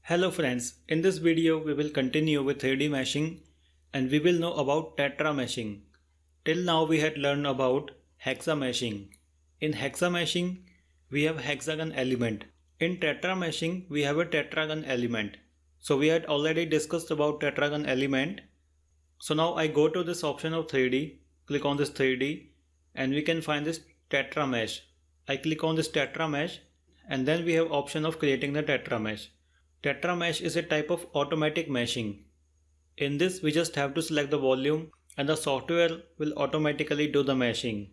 Hello friends, in this video we will continue with 3D meshing and we will know about tetrameshing. Till now we had learned about hexameshing. In hexameshing we have hexagon element. In tetrameshing we have a tetragon element. So we had already discussed about tetragon element. So now I go to this option of 3D, click on this 3D and we can find this tetramesh. I click on this tetramesh and then we have option of creating the tetramesh. Tetramesh is a type of automatic meshing. In this we just have to select the volume and the software will automatically do the meshing.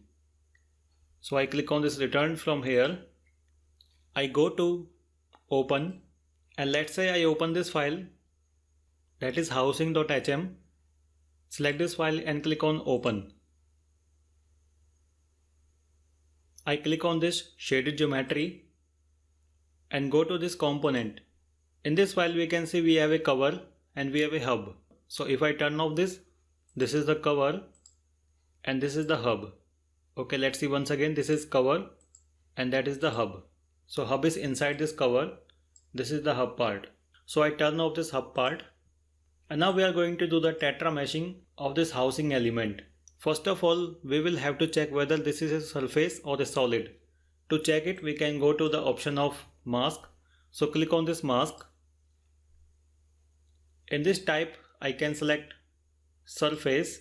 So I click on this return from here. I go to open and let's say I open this file, that is housing.hm. Select this file and click on open. I click on this shaded geometry and go to this component. In this file we can see we have a cover and we have a hub. So if I turn off this is the cover and this is the hub. Okay, let's see once again, this is cover and that is the hub. So hub is inside this cover, this is the hub part. So I turn off this hub part and now we are going to do the tetrameshing of this housing element. First of all, we will have to check whether this is a surface or a solid. To check it, we can go to the option of mask. So click on this mask. In this type, I can select surface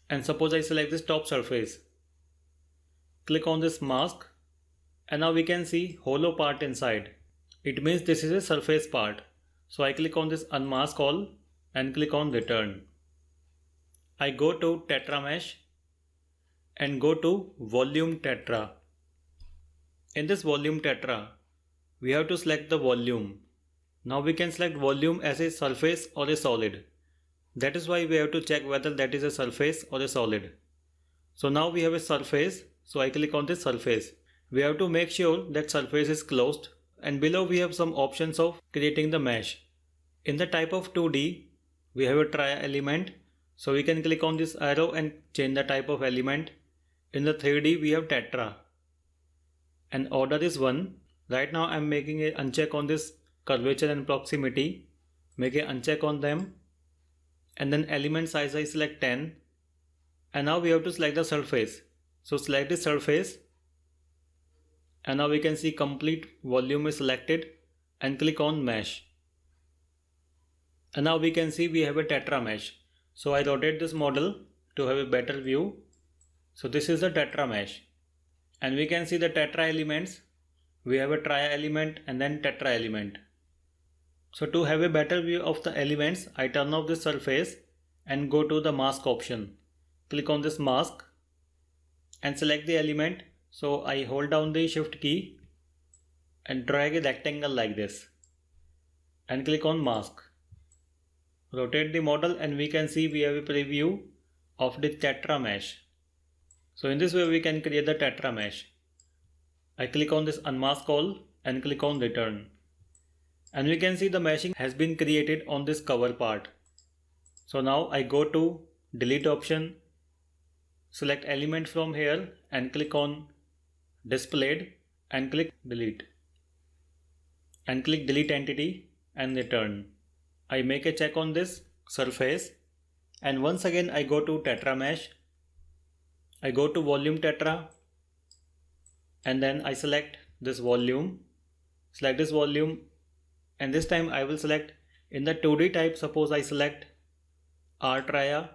and suppose I select this top surface. Click on this mask and now we can see hollow part inside. It means this is a surface part. So I click on this unmask all and click on return. I go to tetramesh and go to volume tetra. In this volume tetra, we have to select the volume. Now we can select volume as a surface or a solid. That is why we have to check whether that is a surface or a solid. So now we have a surface, so I click on this surface. We have to make sure that surface is closed and below we have some options of creating the mesh. In the type of 2D, we have a tria element. So we can click on this arrow and change the type of element. In the 3D we have tetra and order is 1. Right now I am making a uncheck on this curvature and proximity. Make a uncheck on them and then element size I select 10 and now we have to select the surface. So select the surface and now we can see complete volume is selected and click on mesh. And now we can see we have a tetramesh. So I rotate this model to have a better view. So this is the tetramesh and we can see the tetra elements. We have a tria element and then tetra element. So to have a better view of the elements, I turn off the surface and go to the mask option. Click on this mask and select the element. So I hold down the shift key and drag a rectangle like this and click on mask. Rotate the model and we can see we have a preview of the tetramesh. So in this way we can create the tetramesh. I click on this unmask all and click on return. And we can see the meshing has been created on this cover part. So now I go to delete option, select element from here and click on displayed and click delete. And click delete entity and return. I make a check on this surface and once again I go to tetramesh. I go to volume tetra and then I select this volume. Select this volume and this time I will select in the 2D type, suppose I select R tria,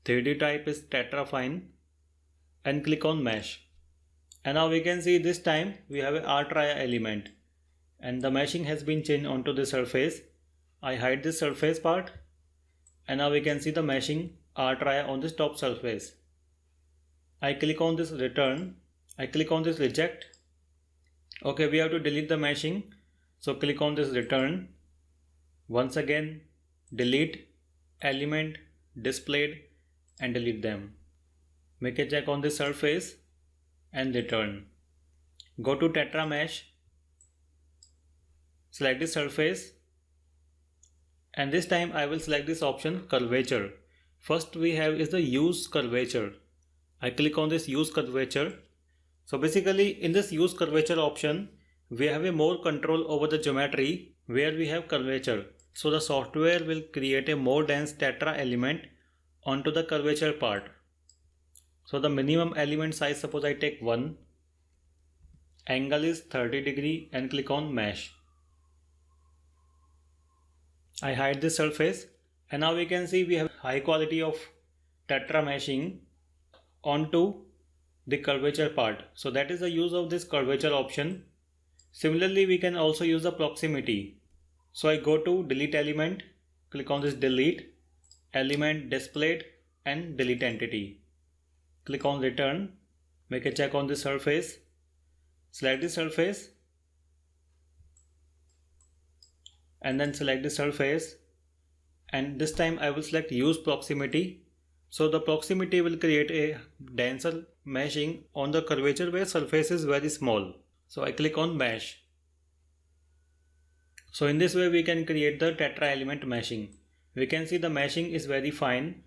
3D type is tetra fine and click on mesh. And now we can see this time we have a R tria element and the meshing has been changed onto the surface. I hide this surface part and now we can see the meshing R tria on this top surface. I click on this return, I click on this reject. Okay, we have to delete the meshing. So click on this return. Once again delete element, displayed and delete them. Make a check on the surface and return. Go to tetramesh. Select the surface and this time I will select this option curvature. First we have is the use curvature. I click on this use curvature. So basically in this use curvature option we have a more control over the geometry where we have curvature. So the software will create a more dense tetra element onto the curvature part. So the minimum element size, suppose I take 1, angle is 30 degree and click on mesh. I hide this surface and now we can see we have high quality of tetra meshing onto the curvature part. So that is the use of this curvature option. Similarly, we can also use the proximity. So I go to delete element, click on this delete, element displayed and delete entity. Click on return, make a check on the surface, select the surface and then select the surface, and this time I will select use proximity. So the proximity will create a denser meshing on the curvature where surface is very small. So I click on mesh. So in this way we can create the tetra element meshing. We can see the meshing is very fine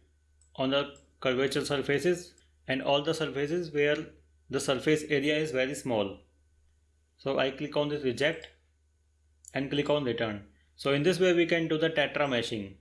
on the curvature surfaces and all the surfaces where the surface area is very small. So I click on this reject and click on return. So in this way we can do the tetra meshing.